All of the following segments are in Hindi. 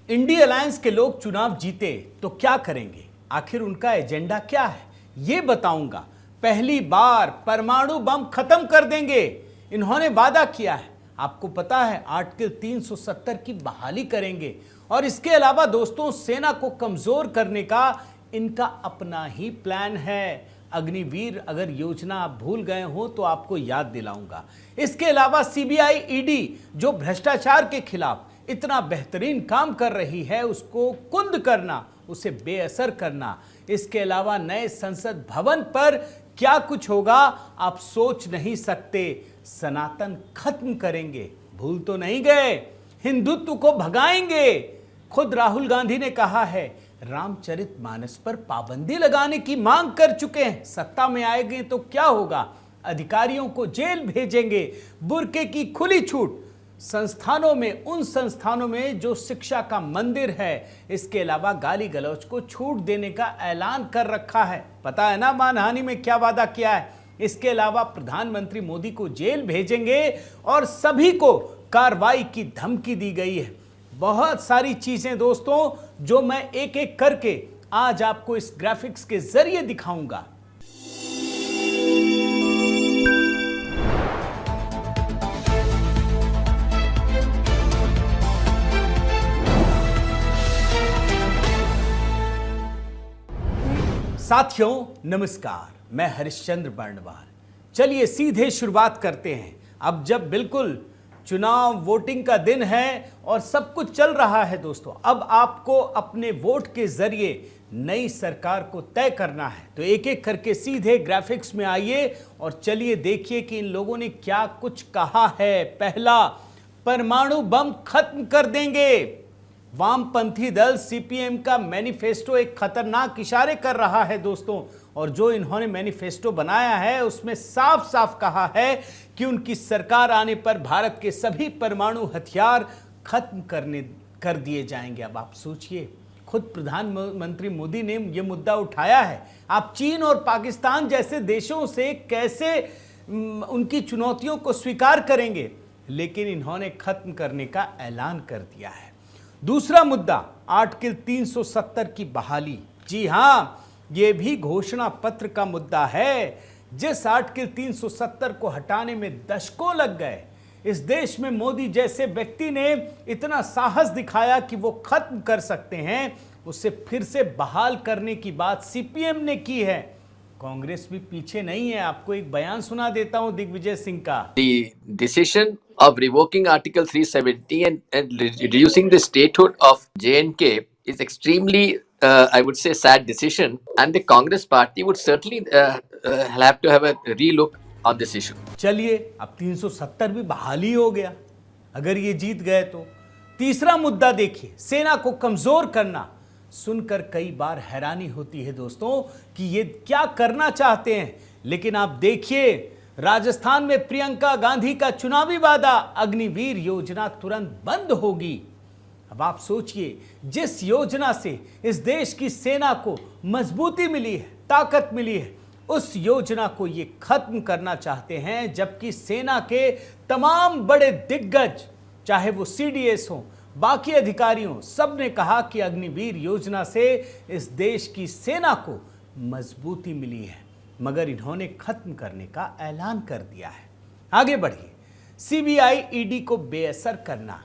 इंडी अलायंस के लोग चुनाव जीते तो क्या करेंगे, आखिर उनका एजेंडा क्या है, ये बताऊंगा। पहली बार परमाणु बम खत्म कर देंगे, इन्होंने वादा किया है। आपको पता है आर्टिकल 370 की बहाली करेंगे और इसके अलावा दोस्तों सेना को कमजोर करने का इनका अपना ही प्लान है। अग्निवीर अगर योजना आप भूल गए हो तो आपको याद दिलाऊंगा। इसके अलावा सीबीआई ईडी जो भ्रष्टाचार के खिलाफ इतना बेहतरीन काम कर रही है उसको कुंद करना, उसे बेअसर करना। इसके अलावा नए संसद भवन पर क्या कुछ होगा आप सोच नहीं सकते। सनातन खत्म करेंगे, भूल तो नहीं गए, हिंदुत्व को भगाएंगे। खुद राहुल गांधी ने कहा है रामचरितमानस पर पाबंदी लगाने की मांग कर चुके हैं। सत्ता में आएंगे तो क्या होगा, अधिकारियों को जेल भेजेंगे। बुर्के की खुली छूट संस्थानों में, उन संस्थानों में जो शिक्षा का मंदिर है। इसके अलावा गाली गलौज को छूट देने का ऐलान कर रखा है। पता है ना मानहानि में क्या वादा किया है। इसके अलावा प्रधानमंत्री मोदी को जेल भेजेंगे और सभी को कार्रवाई की धमकी दी गई है। बहुत सारी चीजें दोस्तों जो मैं एक एक करके आज आपको इस ग्राफिक्स के जरिए दिखाऊंगा। साथियों नमस्कार, मैं हरिश्चंद्र बर्णवाल। चलिए सीधे शुरुआत करते हैं। अब जब बिल्कुल चुनाव वोटिंग का दिन है और सब कुछ चल रहा है दोस्तों, अब आपको अपने वोट के जरिए नई सरकार को तय करना है। तो एक एक करके सीधे ग्राफिक्स में आइए और चलिए देखिए कि इन लोगों ने क्या कुछ कहा है। पहला, परमाणु बम खत्म कर देंगे। वामपंथी दल सीपीएम का मैनिफेस्टो एक खतरनाक इशारे कर रहा है दोस्तों, और जो इन्होंने मैनिफेस्टो बनाया है उसमें साफ साफ कहा है कि उनकी सरकार आने पर भारत के सभी परमाणु हथियार खत्म कर दिए जाएंगे। अब आप सोचिए, खुद प्रधानमंत्री मोदी ने यह मुद्दा उठाया है। आप चीन और पाकिस्तान जैसे देशों से कैसे उनकी चुनौतियों को स्वीकार करेंगे, लेकिन इन्होंने खत्म करने का ऐलान कर दिया है। दूसरा मुद्दा, आर्टिकल 370 की बहाली। जी हां, यह भी घोषणा पत्र का मुद्दा है। जिस आर्टिकल 370 को हटाने में दशकों लग गए, इस देश में मोदी जैसे व्यक्ति ने इतना साहस दिखाया कि वो खत्म कर सकते हैं, उसे फिर से बहाल करने की बात सीपीएम ने की है। कांग्रेस भी पीछे नहीं है। आपको एक बयान सुना देता हूं दिग्विजय सिंह का। The decision of revoking Article 370 and reducing the statehood of J&K is extremely, I would say, sad decision, and the Congress party would certainly have to have a relook on this issue. चलिए, अब 370 भी बहाली हो गया अगर ये जीत गए तो। तीसरा मुद्दा देखिए, सेना को कमजोर करना। सुनकर कई बार हैरानी होती है दोस्तों कि ये क्या करना चाहते हैं, लेकिन आप देखिए राजस्थान में प्रियंका गांधी का चुनावी वादा, अग्निवीर योजना तुरंत बंद होगी। अब आप सोचिए, जिस योजना से इस देश की सेना को मजबूती मिली है, ताकत मिली है, उस योजना को ये खत्म करना चाहते हैं। जबकि सेना के तमाम बड़े दिग्गज, चाहे वो सीडीएस हो, बाकी अधिकारियों, सब ने कहा कि अग्निवीर योजना से इस देश की सेना को मजबूती मिली है, मगर इन्होंने खत्म करने का ऐलान कर दिया है। आगे बढ़िए, सीबीआई ईडी को बेअसर करना।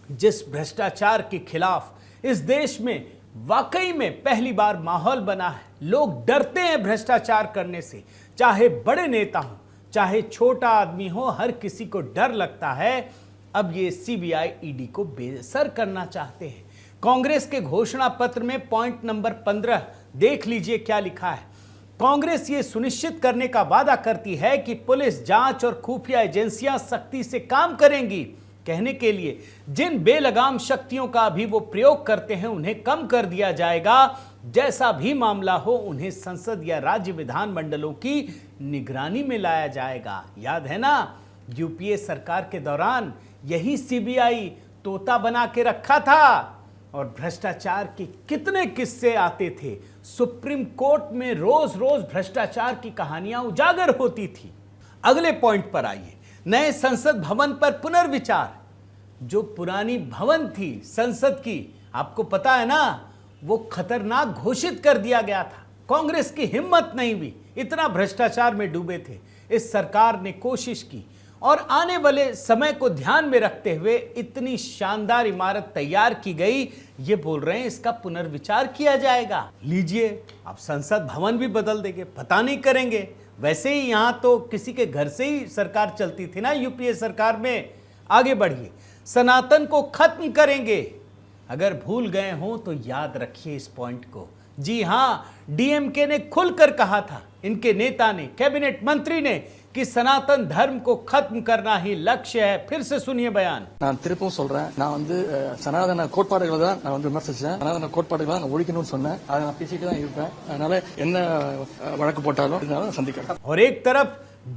जिस भ्रष्टाचार के खिलाफ इस देश में वाकई में पहली बार माहौल बना है, लोग डरते हैं भ्रष्टाचार करने से, चाहे बड़े नेता हो चाहे छोटा आदमी हो, हर किसी को डर लगता है। अब ये सीबीआई ईडी को बेअसर करना चाहते हैं। कांग्रेस के घोषणा पत्र में पॉइंट नंबर 15 देख लीजिए क्या लिखा है। कांग्रेस ये सुनिश्चित करने का वादा करती है कि पुलिस, जांच और खुफिया एजेंसियां सख्ती से काम करेंगी। कहने के लिए जिन बेलगाम शक्तियों का भी वो प्रयोग करते हैं उन्हें कम कर दिया जाएगा। जैसा भी मामला हो उन्हें संसद या राज्य विधानमंडलों की निगरानी में लाया जाएगा। याद है ना, यूपीए सरकार के दौरान यही सीबीआई तोता बना के रखा था और भ्रष्टाचार के कितने किस्से आते थे। सुप्रीम कोर्ट में रोज रोज भ्रष्टाचार की कहानियां उजागर होती थी। अगले पॉइंट पर आइए, नए संसद भवन पर पुनर्विचार। जो पुरानी भवन थी संसद की, आपको पता है ना, वो खतरनाक घोषित कर दिया गया था। कांग्रेस की हिम्मत नहीं हुई, इतना भ्रष्टाचार में डूबे थे। इस सरकार ने कोशिश की और आने वाले समय को ध्यान में रखते हुए इतनी शानदार इमारत तैयार की गई। ये बोल रहे हैं इसका पुनर्विचार किया जाएगा। लीजिए, अब संसद भवन भी बदल देंगे, पता नहीं करेंगे। वैसे ही यहां तो किसी के घर से ही सरकार चलती थी ना, यूपीए सरकार में। आगे बढ़िए, सनातन को खत्म करेंगे। अगर भूल गए हो तो याद रखिए इस पॉइंट को। जी हां, डीएमके ने खुलकर कहा था, इनके नेता ने, कैबिनेट मंत्री ने, कि सनातन धर्म को खत्म करना ही लक्ष्य है। फिर से सुनिए बयान। நான் திருப்பவும் சொல்றேன், நான் சனாதன கோட்பாடுகளை தான் நான் விமர்சிச்சேன். சனாதன கோட்பாடுகளை நான் ஒழிக்கணும்னு சொன்னேன். அதை நான் பேசிட்டு தான் இருப்பேன். அதனால என்ன வழக்கு போட்டாலும் இதனால சந்திக்கிறேன். और एक तरफ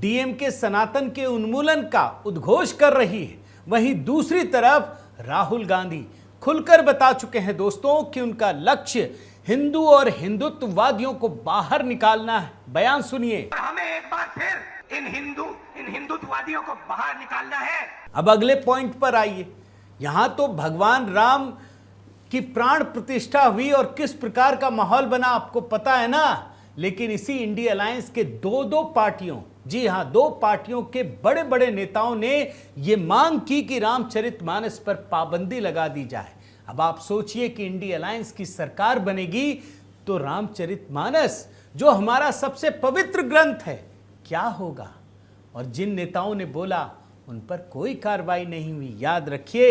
डीएमके सनातन के उन्मूलन का उद्घोष कर रही है, वहीं दूसरी तरफ राहुल गांधी खुलकर बता चुके हैं दोस्तों कि उनका लक्ष्य हिंदू और हिंदुत्ववादियों को बाहर निकालना है। बयान सुनिए। हमें एक बार फिर इन हिंदुत्ववादियों को बाहर निकालना है। अब अगले पॉइंट पर आइए। यहां तो भगवान राम की प्राण प्रतिष्ठा हुई और किस प्रकार का माहौल बना आपको पता है ना। लेकिन इसी इंडिया अलायंस के दो पार्टियों, जी हां, 2 पार्टियों के बड़े बड़े नेताओं ने यह मांग की कि रामचरितमानस पर पाबंदी लगा दी जाए। अब आप सोचिए कि इंडिया अलायंस की सरकार बनेगी तो रामचरितमानस, जो हमारा सबसे पवित्र ग्रंथ है, क्या होगा। और जिन नेताओं ने बोला उन पर कोई कार्रवाई नहीं हुई। याद रखिए,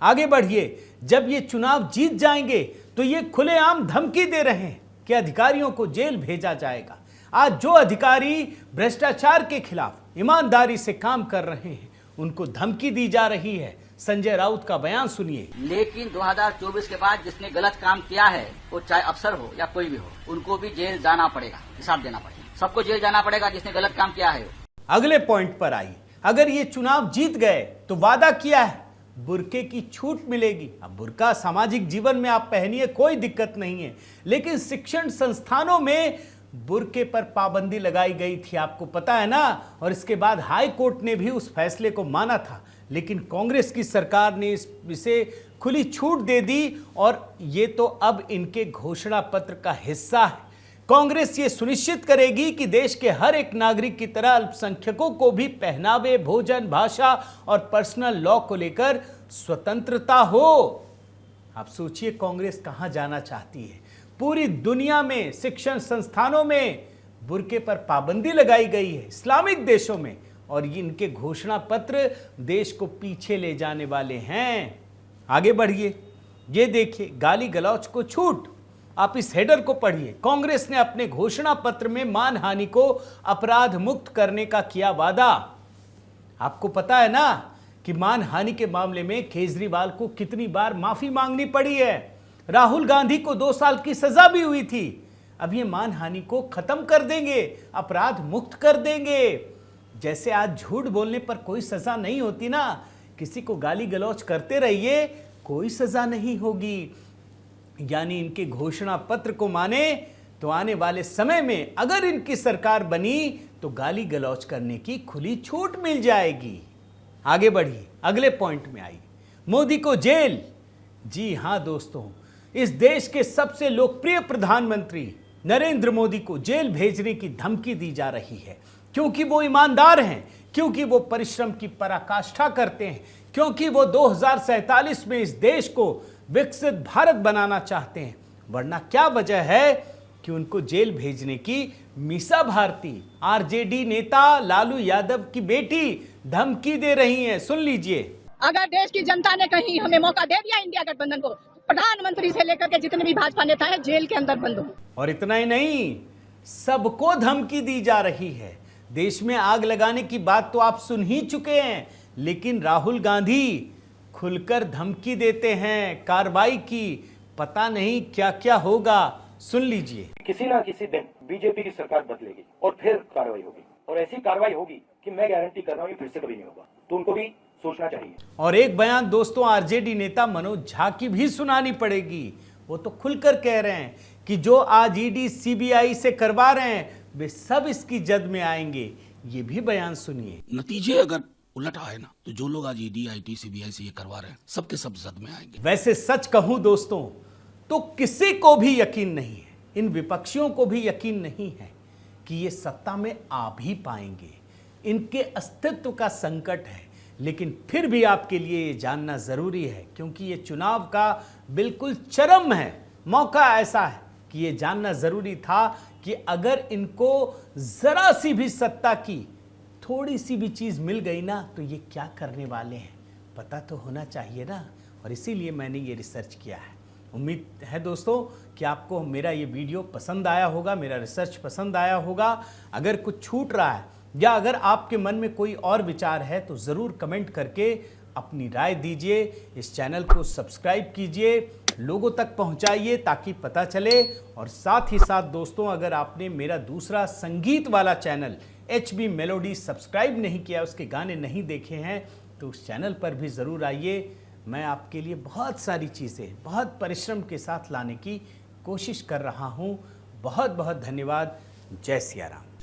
आगे बढ़िए। जब ये चुनाव जीत जाएंगे तो ये खुलेआम धमकी दे रहे हैं कि अधिकारियों को जेल भेजा जाएगा। आज जो अधिकारी भ्रष्टाचार के खिलाफ ईमानदारी से काम कर रहे हैं उनको धमकी दी जा रही है। संजय राउत का बयान सुनिए। लेकिन 2024 के बाद जिसने गलत काम किया है, वो चाहे अफसर हो या कोई भी हो, उनको भी जेल जाना पड़ेगा, हिसाब देना पड़ेगा। सबको जेल जाना पड़ेगा जिसने गलत काम किया है। अगले पॉइंट पर आइए। अगर ये चुनाव जीत गए तो वादा किया है बुर्के की छूट मिलेगी। अब बुर्का सामाजिक जीवन में आप पहनिए, कोई दिक्कत नहीं है, लेकिन शिक्षण संस्थानों में बुर्के पर पाबंदी लगाई गई थी, आपको पता है ना। और इसके बाद हाई कोर्ट ने भी उस फैसले को माना था, लेकिन कांग्रेस की सरकार ने इसे खुली छूट दे दी और ये तो अब इनके घोषणा पत्र का हिस्सा है। कांग्रेस ये सुनिश्चित करेगी कि देश के हर एक नागरिक की तरह अल्पसंख्यकों को भी पहनावे, भोजन, भाषा और पर्सनल लॉ को लेकर स्वतंत्रता हो। आप सोचिए कांग्रेस कहां जाना चाहती है। पूरी दुनिया में शिक्षण संस्थानों में बुर्के पर पाबंदी लगाई गई है, इस्लामिक देशों में, और इनके घोषणा पत्र देश को पीछे ले जाने वाले हैं। आगे बढ़िए, ये देखिए, गाली गलौज को छूट। आप इस हेडर को पढ़िए। कांग्रेस ने अपने घोषणा पत्र में मानहानि को अपराध मुक्त करने का किया वादा। आपको पता है ना कि मानहानि के मामले में केजरीवाल को कितनी बार माफी मांगनी पड़ी है। राहुल गांधी को 2 साल की सजा भी हुई थी। अब ये मानहानि को खत्म कर देंगे, अपराध मुक्त कर देंगे। जैसे आज झूठ बोलने पर कोई सजा नहीं होती ना, किसी को गाली गलौज करते रहिए, कोई सजा नहीं होगी। यानी इनके घोषणा पत्र को माने तो आने वाले समय में अगर इनकी सरकार बनी तो गाली गलौज करने की खुली छूट मिल जाएगी। आगे बढ़िए, अगले पॉइंट में आई। मोदी को जेल। जी हां दोस्तों, इस देश के सबसे लोकप्रिय प्रधानमंत्री नरेंद्र मोदी को जेल भेजने की धमकी दी जा रही है, क्योंकि वो ईमानदार हैं, क्योंकि वो परिश्रम की पराकाष्ठा करते हैं, क्योंकि वो 2047 में इस देश को विकसित भारत बनाना चाहते हैं। वरना क्या वजह है कि उनको जेल भेजने की मीसा भारती, आरजेडी नेता लालू यादव की बेटी धमकी दे रही हैं। सुन लीजिए। अगर देश की जनता ने कहीं हमें मौका दे दिया इंडिया गठबंधन को, प्रधानमंत्री से लेकर के जितने भी भाजपा नेता हैं जेल के अंदर बंद हो। और इतना ही नहीं, सबको धमकी दी जा रही है। देश में आग लगाने की बात तो आप सुन ही चुके हैं, लेकिन राहुल गांधी खुलकर धमकी देते हैं कार्रवाई की। पता नहीं क्या क्या होगा, सुन लीजिए। किसी ना किसी दिन बीजेपी की सरकार बदलेगी और फिर कार्रवाई होगी, और ऐसी कार्रवाई होगी कि मैं गारंटी कर रहा हूँ ये फिर से कभी नहीं होगा। तो उनको भी सोचना चाहिए। और एक बयान दोस्तों आरजेडी नेता मनोज झा की भी सुनानी पड़ेगी। वो तो खुलकर कह रहे हैं कि जो आज ईडी सीबीआई से करवा रहे हैं वे सब इसकी जद में आएंगे। ये भी बयान सुनिए। नतीजे अगर उलटा है ना। तो जो लोग आज ईडी, आईटी, सीबीआई से ये करवा रहे हैं, सबके सब जद में आएंगे। वैसे सच कहूं दोस्तों तो किसी को भी यकीन नहीं है, इन विपक्षियों को भी यकीन नहीं है कि ये सत्ता में आ भी पाएंगे। इनके अस्तित्व का संकट है, लेकिन फिर भी आपके लिए ये जानना जरूरी है, क्योंकि ये चुनाव का बिल्कुल चरम है मौका। ऐसा है कि ये जानना जरूरी था कि अगर इनको जरा सी भी सत्ता की थोड़ी सी भी चीज मिल गई ना, तो ये क्या करने वाले हैं, पता तो होना चाहिए ना। और इसीलिए मैंने ये रिसर्च किया है। उम्मीद है दोस्तों कि आपको मेरा ये वीडियो पसंद आया होगा, मेरा रिसर्च पसंद आया होगा। अगर कुछ छूट रहा है या अगर आपके मन में कोई और विचार है तो ज़रूर कमेंट करके अपनी राय दीजिए। इस चैनल को सब्सक्राइब कीजिए, लोगों तक पहुंचाइए ताकि पता चले। और साथ ही साथ दोस्तों, अगर आपने मेरा दूसरा संगीत वाला चैनल HB मेलोडी सब्सक्राइब नहीं किया, उसके गाने नहीं देखे हैं, तो उस चैनल पर भी ज़रूर आइए। मैं आपके लिए बहुत सारी चीज़ें बहुत परिश्रम के साथ लाने की कोशिश कर रहा हूँ। बहुत बहुत धन्यवाद। जय सिया राम।